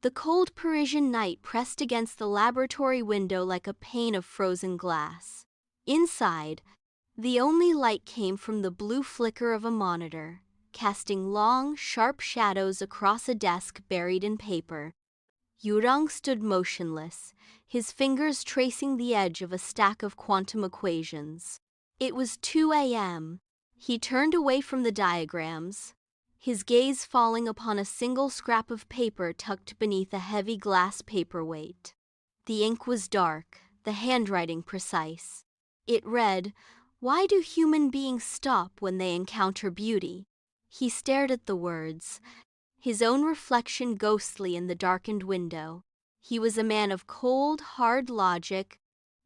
The cold Parisian night pressed against the laboratory window like a pane of frozen glass. Inside, the only light came from the blue flicker of a monitor, casting long, sharp shadows across a desk buried in paper. Yurang stood motionless, his fingers tracing the edge of a stack of quantum equations. It was 2 a.m. He turned away from the diagrams, his gaze falling upon a single scrap of paper tucked beneath a heavy glass paperweight. The ink was dark, the handwriting precise. It read, "Why do human beings stop when they encounter beauty?" He stared at the words, his own reflection ghostly in the darkened window. He was a man of cold, hard logic,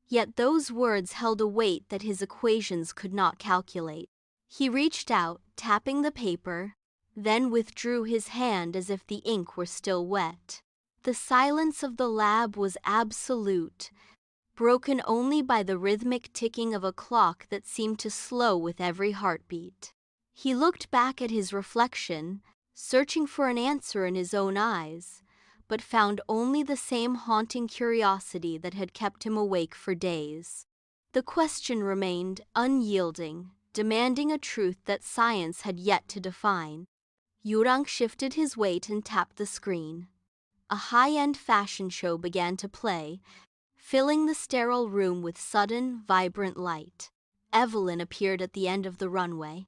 yet those words held a weight that his equations could not calculate. He reached out, tapping the paper, then withdrew his hand as if the ink were still wet. The silence of the lab was absolute, broken only by the rhythmic ticking of a clock that seemed to slow with every heartbeat. He looked back at his reflection, searching for an answer in his own eyes, but found only the same haunting curiosity that had kept him awake for days. The question remained unyielding, demanding a truth that science had yet to define. Yurang shifted his weight and tapped the screen. A high-end fashion show began to play, filling the sterile room with sudden, vibrant light. Evelyn appeared at the end of the runway.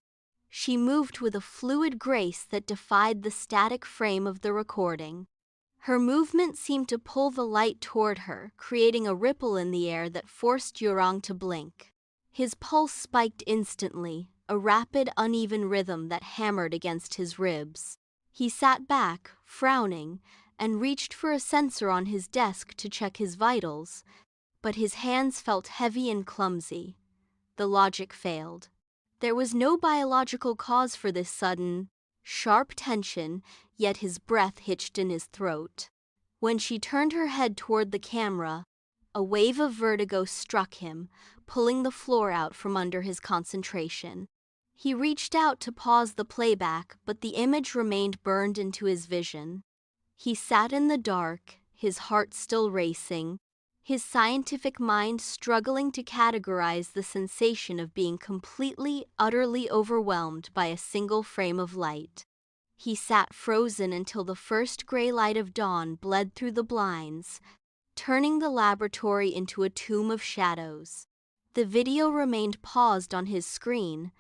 She moved with a fluid grace that defied the static frame of the recording. Her movement seemed to pull the light toward her, creating a ripple in the air that forced Yurang to blink. His pulse spiked instantly, a rapid, uneven rhythm that hammered against his ribs. He sat back, frowning, and reached for a sensor on his desk to check his vitals, but his hands felt heavy and clumsy. The logic failed. There was no biological cause for this sudden, sharp tension, yet his breath hitched in his throat. When she turned her head toward the camera, a wave of vertigo struck him, pulling the floor out from under his concentration. He reached out to pause the playback, but the image remained burned into his vision. He sat in the dark, his heart still racing, his scientific mind struggling to categorize the sensation of being completely, utterly overwhelmed by a single frame of light. He sat frozen until the first gray light of dawn bled through the blinds, turning the laboratory into a tomb of shadows. The video remained paused on his screen,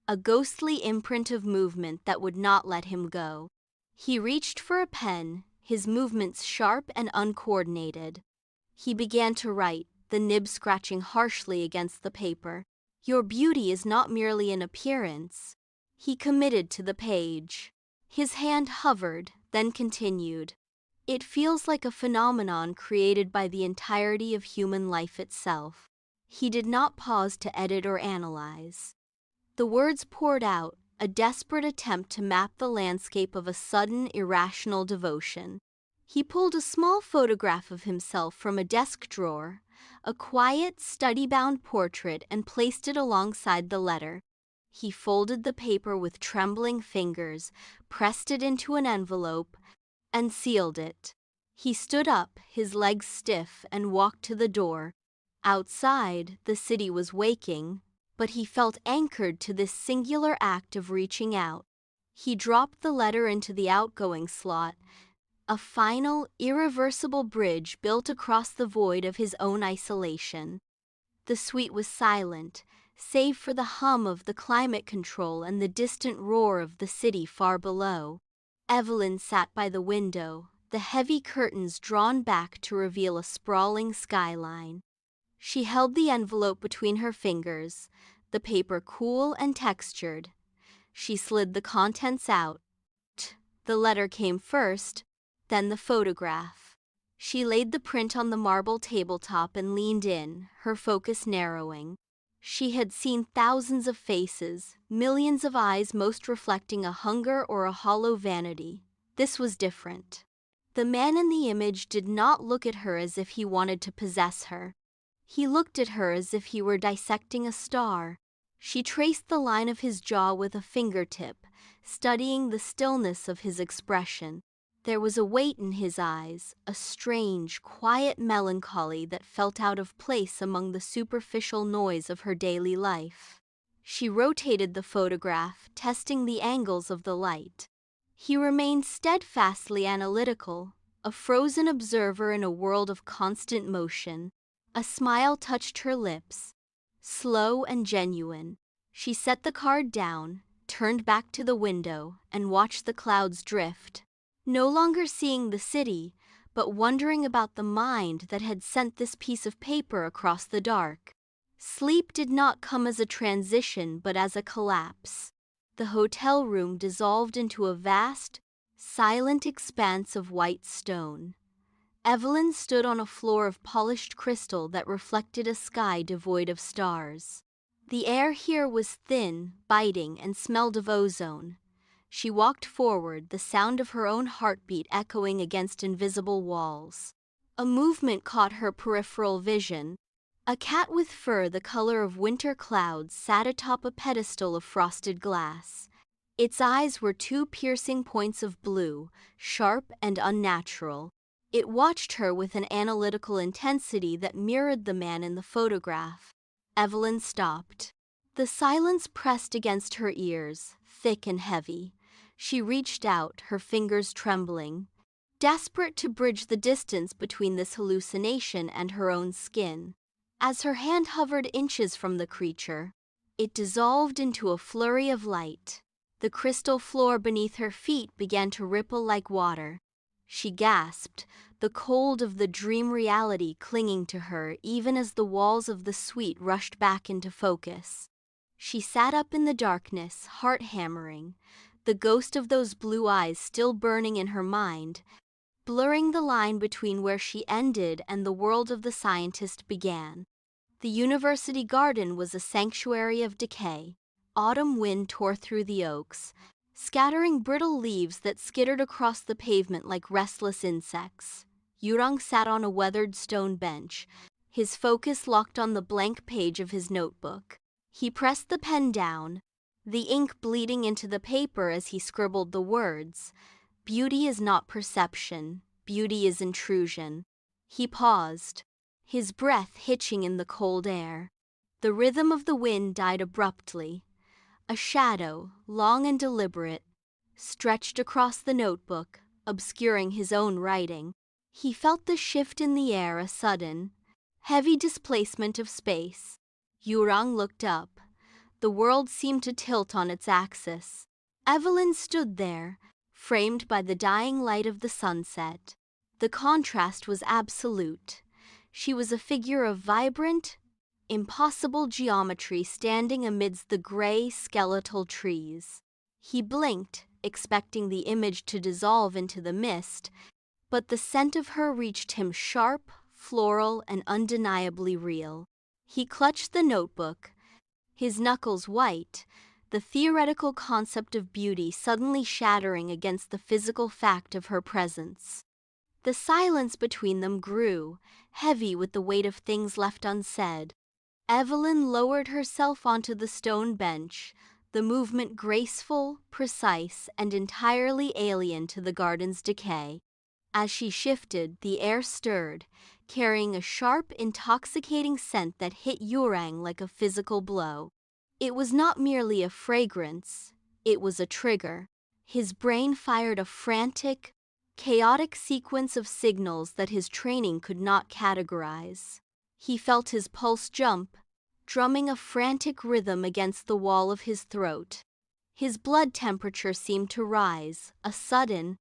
a ghostly imprint of movement that would not let him go. He reached for a pen, his movements sharp and uncoordinated. He began to write, the nib scratching harshly against the paper. "Your beauty is not merely an appearance." He committed to the page. His hand hovered, then continued. "It feels like a phenomenon created by the entirety of human life itself." He did not pause to edit or analyze. The words poured out, a desperate attempt to map the landscape of a sudden, irrational devotion. He pulled a small photograph of himself from a desk drawer, a quiet, study-bound portrait, and placed it alongside the letter. He folded the paper with trembling fingers, pressed it into an envelope, and sealed it. He stood up, his legs stiff, and walked to the door. Outside, the city was waking, but he felt anchored to this singular act of reaching out. He dropped the letter into the outgoing slot, a final, irreversible bridge built across the void of his own isolation. The suite was silent, save for the hum of the climate control and the distant roar of the city far below. Evelyn sat by the window, the heavy curtains drawn back to reveal a sprawling skyline. She held the envelope between her fingers, the paper cool and textured. She slid the contents out. The letter came first, then the photograph. She laid the print on the marble tabletop and leaned in, her focus narrowing. She had seen thousands of faces, millions of eyes, most reflecting a hunger or a hollow vanity. This was different. The man in the image did not look at her as if he wanted to possess her. He looked at her as if he were dissecting a star. She traced the line of his jaw with a fingertip, studying the stillness of his expression. There was a weight in his eyes, a strange, quiet melancholy that felt out of place among the superficial noise of her daily life. She rotated the photograph, testing the angles of the light. He remained steadfastly analytical, a frozen observer in a world of constant motion. A smile touched her lips, slow and genuine. She set the card down, turned back to the window, and watched the clouds drift, no longer seeing the city, but wondering about the mind that had sent this piece of paper across the dark. Sleep did not come as a transition but as a collapse. The hotel room dissolved into a vast, silent expanse of white stone. Evelyn stood on a floor of polished crystal that reflected a sky devoid of stars. The air here was thin, biting, and smelled of ozone. She walked forward, the sound of her own heartbeat echoing against invisible walls. A movement caught her peripheral vision. A cat with fur the color of winter clouds sat atop a pedestal of frosted glass. Its eyes were two piercing points of blue, sharp and unnatural. It watched her with an analytical intensity that mirrored the man in the photograph. Evelyn stopped. The silence pressed against her ears, thick and heavy. She reached out, her fingers trembling, desperate to bridge the distance between this hallucination and her own skin. As her hand hovered inches from the creature, it dissolved into a flurry of light. The crystal floor beneath her feet began to ripple like water. She gasped, the cold of the dream reality clinging to her even as the walls of the suite rushed back into focus. She sat up in the darkness, heart hammering, the ghost of those blue eyes still burning in her mind, blurring the line between where she ended and the world of the scientist began. The university garden was a sanctuary of decay. Autumn wind tore through the oaks, scattering brittle leaves that skittered across the pavement like restless insects. Yurang sat on a weathered stone bench, his focus locked on the blank page of his notebook. He pressed the pen down, the ink bleeding into the paper as he scribbled the words, "Beauty is not perception, beauty is intrusion." He paused, his breath hitching in the cold air. The rhythm of the wind died abruptly. A shadow, long and deliberate, stretched across the notebook, obscuring his own writing. He felt the shift in the air, a sudden, heavy displacement of space. Yurang looked up. The world seemed to tilt on its axis. Evelyn stood there, framed by the dying light of the sunset. The contrast was absolute. She was a figure of vibrant, impossible geometry standing amidst the gray, skeletal trees. He blinked, expecting the image to dissolve into the mist, but the scent of her reached him sharp, floral, and undeniably real. He clutched the notebook, his knuckles white, the theoretical concept of beauty suddenly shattering against the physical fact of her presence. The silence between them grew, heavy with the weight of things left unsaid. Evelyn lowered herself onto the stone bench, the movement graceful, precise, and entirely alien to the garden's decay. As she shifted, the air stirred, carrying a sharp, intoxicating scent that hit Yurang like a physical blow. It was not merely a fragrance, it was a trigger. His brain fired a frantic, chaotic sequence of signals that his training could not categorize. He felt his pulse jump, drumming a frantic rhythm against the wall of his throat. His blood temperature seemed to rise, a sudden,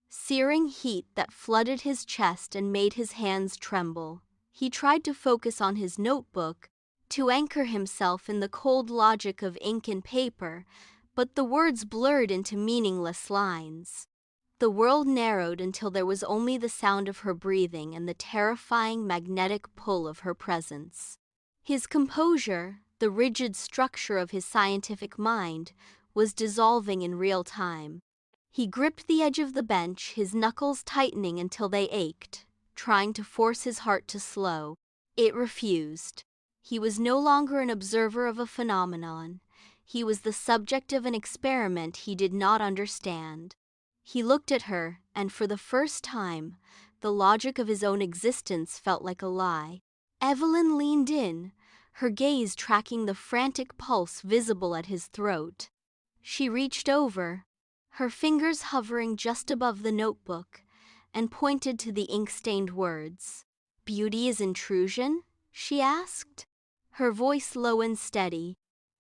searing heat that flooded his chest and made his hands tremble. He tried to focus on his notebook, to anchor himself in the cold logic of ink and paper, but the words blurred into meaningless lines. The world narrowed until there was only the sound of her breathing and the terrifying magnetic pull of her presence. His composure, the rigid structure of his scientific mind, was dissolving in real time. He gripped the edge of the bench, his knuckles tightening until they ached, trying to force his heart to slow. It refused. He was no longer an observer of a phenomenon. He was the subject of an experiment he did not understand. He looked at her, and for the first time, the logic of his own existence felt like a lie. Evelyn leaned in, her gaze tracking the frantic pulse visible at his throat. She reached over, her fingers hovering just above the notebook, and pointed to the ink-stained words. "Beauty is intrusion?" she asked, her voice low and steady.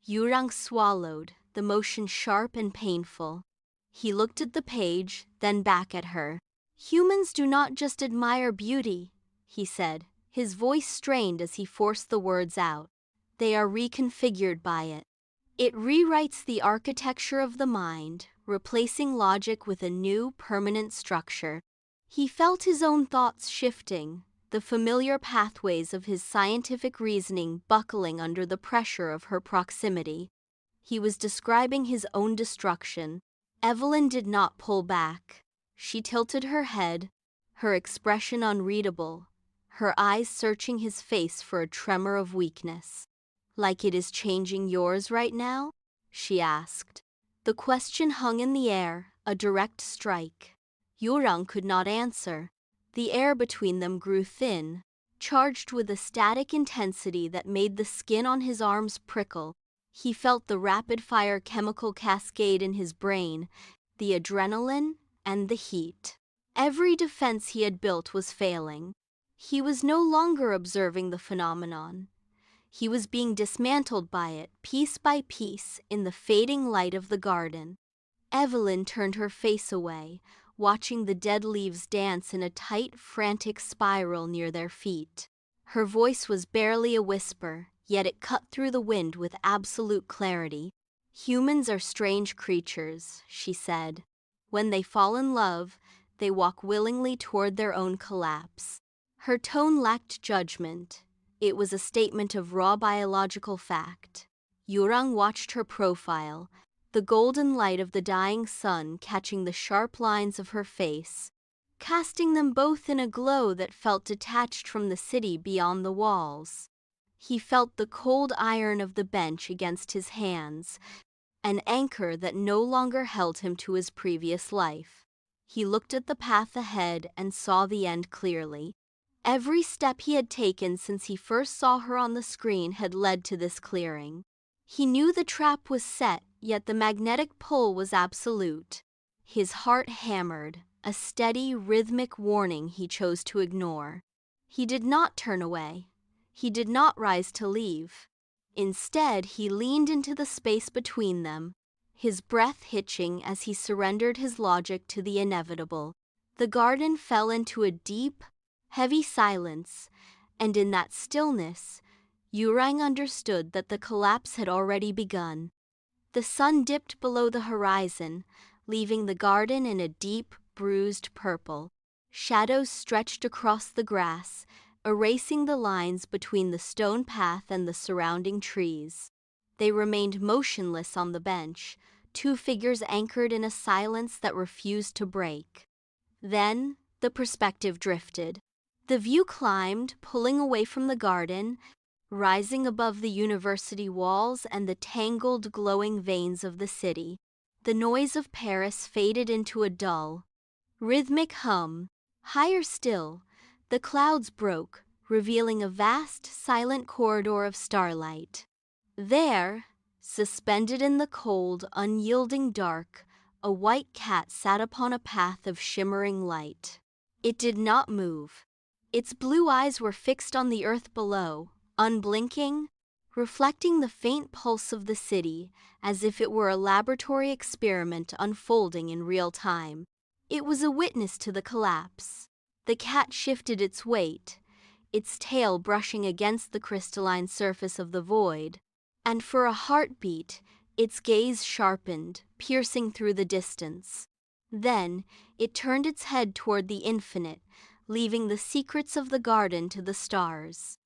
Yurang swallowed, the motion sharp and painful. He looked at the page, then back at her. "Humans do not just admire beauty," he said, his voice strained as he forced the words out. "They are reconfigured by it. It rewrites the architecture of the mind, replacing logic with a new, permanent structure." He felt his own thoughts shifting, the familiar pathways of his scientific reasoning buckling under the pressure of her proximity. He was describing his own destruction. Evelyn did not pull back. She tilted her head, her expression unreadable, her eyes searching his face for a tremor of weakness. "Like it is changing yours right now?" she asked. The question hung in the air, a direct strike. Yurang could not answer. The air between them grew thin, charged with a static intensity that made the skin on his arms prickle. He felt the rapid-fire chemical cascade in his brain, the adrenaline and the heat. Every defense he had built was failing. He was no longer observing the phenomenon. He was being dismantled by it, piece by piece, in the fading light of the garden. Evelyn turned her face away, watching the dead leaves dance in a tight, frantic spiral near their feet. Her voice was barely a whisper, yet it cut through the wind with absolute clarity. "Humans are strange creatures," she said. "When they fall in love, they walk willingly toward their own collapse." Her tone lacked judgment. It was a statement of raw biological fact. Yurang watched her profile, the golden light of the dying sun catching the sharp lines of her face, casting them both in a glow that felt detached from the city beyond the walls. He felt the cold iron of the bench against his hands, an anchor that no longer held him to his previous life. He looked at the path ahead and saw the end clearly. Every step he had taken since he first saw her on the screen had led to this clearing. He knew the trap was set, yet the magnetic pull was absolute. His heart hammered, a steady, rhythmic warning he chose to ignore. He did not turn away. He did not rise to leave. Instead, he leaned into the space between them, his breath hitching as he surrendered his logic to the inevitable. The garden fell into a deep, heavy silence, and in that stillness, Yurang understood that the collapse had already begun. The sun dipped below the horizon, leaving the garden in a deep, bruised purple. Shadows stretched across the grass, erasing the lines between the stone path and the surrounding trees. They remained motionless on the bench, two figures anchored in a silence that refused to break. Then, the perspective drifted. The view climbed, pulling away from the garden, rising above the university walls and the tangled, glowing veins of the city. The noise of Paris faded into a dull, rhythmic hum. Higher still, the clouds broke, revealing a vast, silent corridor of starlight. There, suspended in the cold, unyielding dark, a white cat sat upon a path of shimmering light. It did not move. Its blue eyes were fixed on the earth below, unblinking, reflecting the faint pulse of the city as if it were a laboratory experiment unfolding in real time. It was a witness to the collapse. The cat shifted its weight, its tail brushing against the crystalline surface of the void, and for a heartbeat, its gaze sharpened, piercing through the distance. Then, it turned its head toward the infinite, leaving the secrets of the garden to the stars.